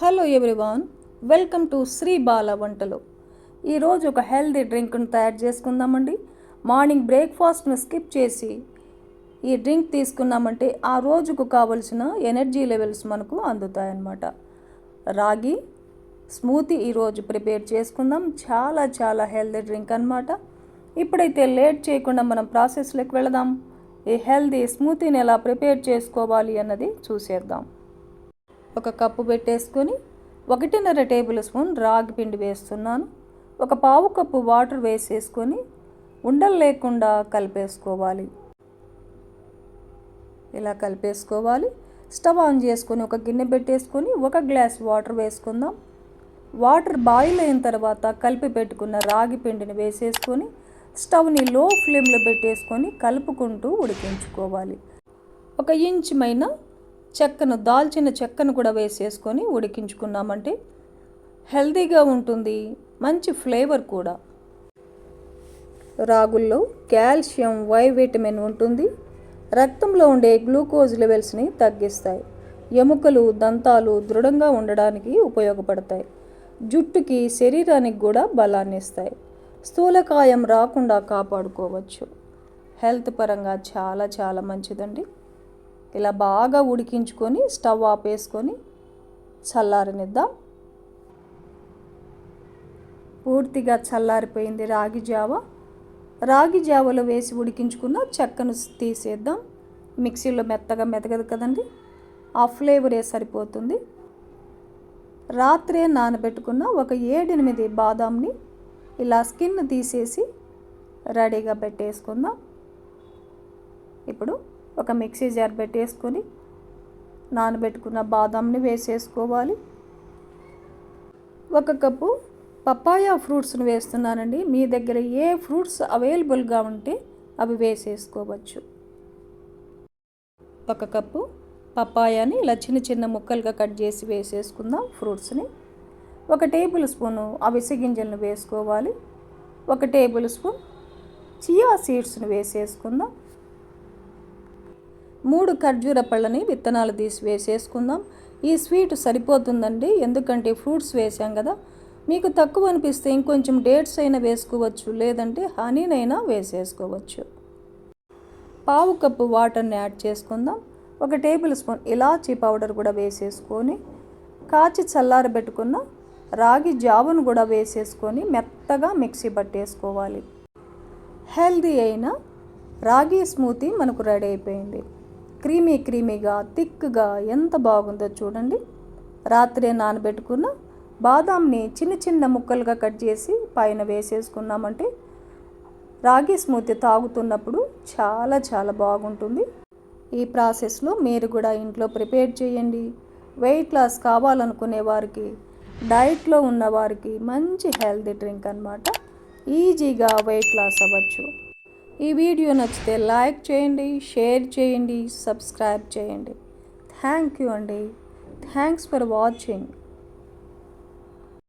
Hello everyone, welcome to Sri Bala Vantalu. ఈరోజు ఒక healthy డ్రింక్ను తయారు చేసుకుందామండి. మార్నింగ్ బ్రేక్ఫాస్ట్ను స్కిప్ చేసి ఈ డ్రింక్ తీసుకున్నామంటే ఆ రోజుకు కావలసిన ఎనర్జీ లెవెల్స్ మనకు అందుతాయన్నమాట. రాగి స్మూతీ ఈరోజు ప్రిపేర్ చేసుకుందాం. చాలా హెల్దీ డ్రింక్ అన్నమాట. ఇప్పుడైతే లేట్ చేయకుండా మనం ప్రాసెస్లోకి వెళదాం. ఈ హెల్దీ స్మూతీని ఎలా ప్రిపేర్ చేసుకోవాలి అన్నది చూసేద్దాం. ఒక కప్పు పెట్టేసుకొని 1.5 టేబుల్ స్పూన్ రాగి పిండి వేస్తున్నాను. ఒక పావు కప్పు వాటర్ వేసేసుకొని ఉండలు లేకుండా కలిపేసుకోవాలి. ఇలా కలిపేసుకోవాలి. స్టవ్ ఆన్ చేసుకొని ఒక గిన్నె పెట్టేసుకొని 1 గ్లాస్ వాటర్ వేసుకుందాం. వాటర్ బాయిల్ అయిన తర్వాత కలిపి పెట్టుకున్న రాగి పిండిని వేసేసుకొని స్టవ్ని లో ఫ్లేమ్లో పెట్టేసుకొని కలుపుకుంటూ ఉడికించుకోవాలి. 1 ఇంచ్ మైన దాల్చిన చెక్కను కూడా వేసేసుకొని ఉడికించుకున్నామంటే హెల్తీగా ఉంటుంది, మంచి ఫ్లేవర్ కూడా. రాగుల్లో కాల్షియం, విటమిన్ ఉంటుంది. రక్తంలో ఉండే గ్లూకోజ్ లెవెల్స్ని తగ్గిస్తాయి. ఎముకలు, దంతాలు దృఢంగా ఉండడానికి ఉపయోగపడతాయి. జుట్టుకి, శరీరానికి కూడా బలాన్ని ఇస్తాయి. స్థూలకాయం రాకుండా కాపాడుకోవచ్చు. హెల్త్ పరంగా చాలా మంచిదండి. ఇలా బాగా ఉడికించుకొని స్టవ్ ఆపేసుకొని చల్లారనిద్దాం. పూర్తిగా చల్లారిపోయింది రాగి జావలో వేసి ఉడికించుకున్న చెక్కను తీసేద్దాం. మిక్సీలో మెత్తగా మెతగదు కదండి, ఆ ఫ్లేవరే సరిపోతుంది. రాత్రే నానబెట్టుకున్న ఒక 7-8 బాదాంని ఇలా స్కిన్ తీసేసి రెడీగా పెట్టేసుకుందాం. ఇప్పుడు ఒక మిక్సీ జార్ పెట్టేసుకొని నానబెట్టుకున్న బాదాంని వేసేసుకోవాలి. 1 కప్పు పపాయా ఫ్రూట్స్ని వేస్తున్నానండి. మీ దగ్గర ఏ ఫ్రూట్స్ అవైలబుల్గా ఉంటే అవి వేసేసుకోవచ్చు. 1 కప్పు పపాయాని ఇలా చిన్న ముక్కలుగా కట్ చేసి వేసేసుకుందాం. ఫ్రూట్స్ని 1 టేబుల్ స్పూను అవిసె గింజలను వేసుకోవాలి. 1 టేబుల్ స్పూన్ చియా సీడ్స్ని వేసేసుకుందాం. 3 ఖర్జూర పళ్ళని విత్తనాలు తీసి వేసేసుకుందాం. ఈ స్వీట్ సరిపోతుందండి, ఎందుకంటే ఫ్రూట్స్ వేసాం కదా. మీకు తక్కువ అనిపిస్తే ఇంకొంచెం డేట్స్ అయినా వేసుకోవచ్చు, లేదంటే హనీనైనా వేసేసుకోవచ్చు. పావు కప్పు వాటర్ని యాడ్ చేసుకుందాం. 1 టేబుల్ స్పూన్ ఇలాచీ పౌడర్ కూడా వేసేసుకొని కాచి చల్లారబెట్టుకున్న రాగి జావను కూడా వేసేసుకొని మెత్తగా మిక్సీ పట్టేసుకోవాలి. హెల్దీ అయిన రాగి స్మూతీ మనకు రెడీ అయిపోయింది. క్రీమీగా థిక్గా ఎంత బాగుందో చూడండి. రాత్రే నానబెట్టుకున్న బాదాంని చిన్న ముక్కలుగా కట్ చేసి పైన వేసేసుకున్నామంటే రాగి స్మూతీ తాగుతున్నప్పుడు చాలా బాగుంటుంది. ఈ ప్రాసెస్లో మీరు కూడా ఇంట్లో ప్రిపేర్ చేయండి. వెయిట్ లాస్ కావాలనుకునే వారికి, డైట్లో ఉన్నవారికి మంచి హెల్తీ డ్రింక్ అన్నమాట. ఈజీగా వెయిట్ లాస్ అవ్వచ్చు. ఈ వీడియో నచ్చితే లైక్ చేయండి, షేర్ చేయండి, సబ్స్క్రైబ్ చేయండి. థ్యాంక్ యూ అండి. Thanks for watching.